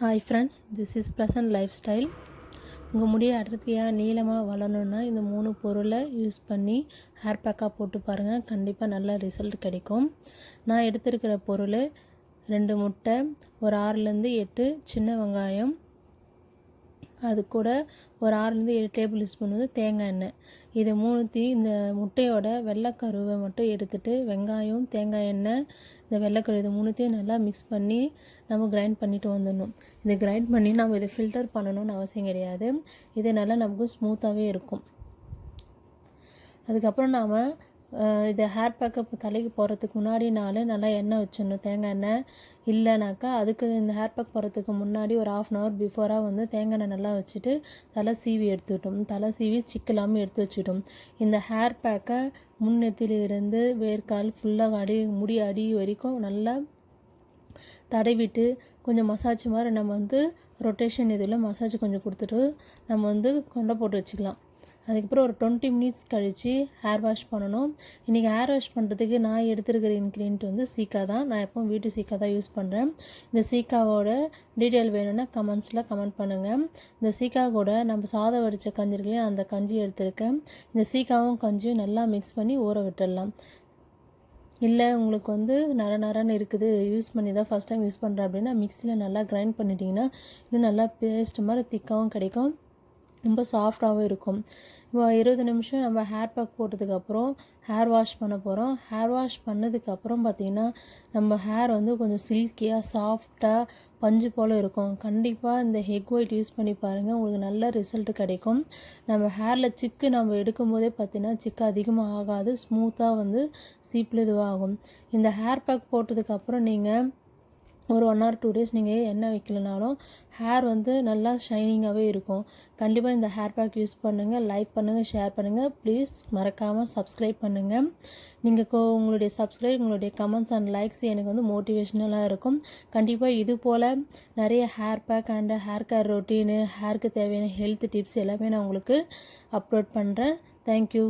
Hi friends, this is pleasant life style. உங்கள் முடியை அடர்த்தியாக நீளமாக வளரணுன்னா இந்த 3 பொருளை யூஸ் பண்ணி ஹேர் பேக்காக போட்டு பாருங்கள். கண்டிப்பாக நல்ல ரிசல்ட் கிடைக்கும். நான் எடுத்திருக்கிற பொருள் 2 முட்டை, ஒரு 6லேருந்து 8 சின்ன வெங்காயம், அது கூட ஒரு 6லேருந்து 7 டேபிள் ஸ்பூன் தேங்காய் எண்ணெய். இது 3த்தையும் இந்த முட்டையோட வெள்ளைக்கருவை மட்டும் எடுத்துகிட்டு வெங்காயம், தேங்காய் எண்ணெய், இந்த வெள்ளைக்கரு இது 3த்தையும் நல்லா மிக்ஸ் பண்ணி நம்ம கிரைண்ட் பண்ணிட்டு வந்துடணும். இதை கிரைண்ட் பண்ணி நம்ம இதை ஃபில்டர் பண்ணணும்னு அவசியம் கிடையாது. இது நல்லா நமக்கு ஸ்மூத்தாகவே இருக்கும். அதுக்கப்புறம் நாம் இதை ஹேர் பேக்கப் தலைக்கு போகிறதுக்கு முன்னாடி நல்லா எண்ணெய் வச்சிடணும், தேங்காய் எண்ணெய். இல்லைனாக்கா அதுக்கு இந்த ஹேர் பேக் போகிறதுக்கு முன்னாடி ஒரு 1/2 hour பிஃபோராக தேங்காய் எண்ணெய் நல்லா வச்சுட்டு தலை சீவி எடுத்துக்கிட்டோம். தலை சீவி சிக்கலாமல் எடுத்து வச்சுட்டோம். இந்த ஹேர் பேக்கை முன்னெத்திலிருந்து வேர்க்கால் ஃபுல்லாக முடி அடி வரைக்கும் நல்லா தடவிட்டு கொஞ்சம் மசாஜ் மாதிரி நம்ம ரொட்டேஷன் இதில் மசாஜ் கொஞ்சம் கொடுத்துட்டு நம்ம கொண்டை போட்டு வச்சுக்கலாம். அதுக்கப்புறம் ஒரு 20 minutes கழித்து ஹேர் வாஷ் பண்ணணும். இன்றைக்கி ஹேர் வாஷ் பண்ணுறதுக்கு நான் எடுத்துருக்கிற இன்க்ரீடியன்ட் சீக்கா தான். நான் எப்போ வீட்டு சீக்கா தான் யூஸ் பண்ணுறேன். இந்த சீக்காவோட டீட்டெயில் வேணும்னா கமெண்ட்ஸில் கமெண்ட் பண்ணுங்கள். இந்த சீக்கா கூட நம்ம சாதம் வடித்த கஞ்சி இருக்குல்லையா, அந்த கஞ்சி எடுத்துருக்கேன். இந்த சீக்காவும் கஞ்சியும் நல்லா மிக்ஸ் பண்ணி ஊற விட்டுடலாம். இல்லை உங்களுக்கு நரன்னு இருக்குது, யூஸ் பண்ணி தான் ஃபஸ்ட் டைம் யூஸ் பண்ணுறேன் அப்படின்னா மிக்சியில் நல்லா கிரைண்ட் பண்ணிட்டிங்கன்னா இன்னும் நல்லா பேஸ்ட் மாதிரி திக்காகவும் கிடைக்கும், ரொம்ப சாஃப்டாகவும் இருக்கும். இப்போ 20 நிமிஷம் நம்ம ஹேர் பேக் போட்டதுக்கப்புறம் ஹேர் வாஷ் பண்ண போகிறோம். ஹேர் வாஷ் பண்ணதுக்கப்புறம் பார்த்திங்கன்னா நம்ம ஹேர் கொஞ்சம் சில்கியாக சாஃப்டாக பஞ்சு போல் இருக்கும். கண்டிப்பாக இந்த ஹெக் ஒயிட் யூஸ் பண்ணி பாருங்கள், உங்களுக்கு நல்ல ரிசல்ட் கிடைக்கும். நம்ம ஹேரில் சிக்கு நம்ம எடுக்கும்போதே பார்த்திங்கன்னா சிக்கு அதிகமாக ஆகாது, ஸ்மூத்தாக சீப்பில் இதுவாகும். இந்த ஹேர் பேக் போட்டதுக்கப்புறம் நீங்கள் ஒரு 1 or 2 days நீங்கள் எண்ணெய் வைக்கலனாலும் ஹேர் நல்லா ஷைனிங்காகவே இருக்கும். கண்டிப்பாக இந்த ஹேர் பேக் யூஸ் பண்ணுங்கள். லைக் பண்ணுங்கள், ஷேர் பண்ணுங்கள். ப்ளீஸ் மறக்காமல் சப்ஸ்கிரைப் பண்ணுங்கள். நீங்கள் உங்களுடைய உங்களுடைய கமெண்ட்ஸ் அண்ட் லைக்ஸ் எனக்கு மோட்டிவேஷ்னலாக இருக்கும். கண்டிப்பாக இது போல் நிறைய hair pack and hair care routine, ஹேருக்கு தேவையான ஹெல்த் டிப்ஸ் எல்லாமே நான் உங்களுக்கு அப்லோட் பண்ணுறேன். தேங்க்யூ.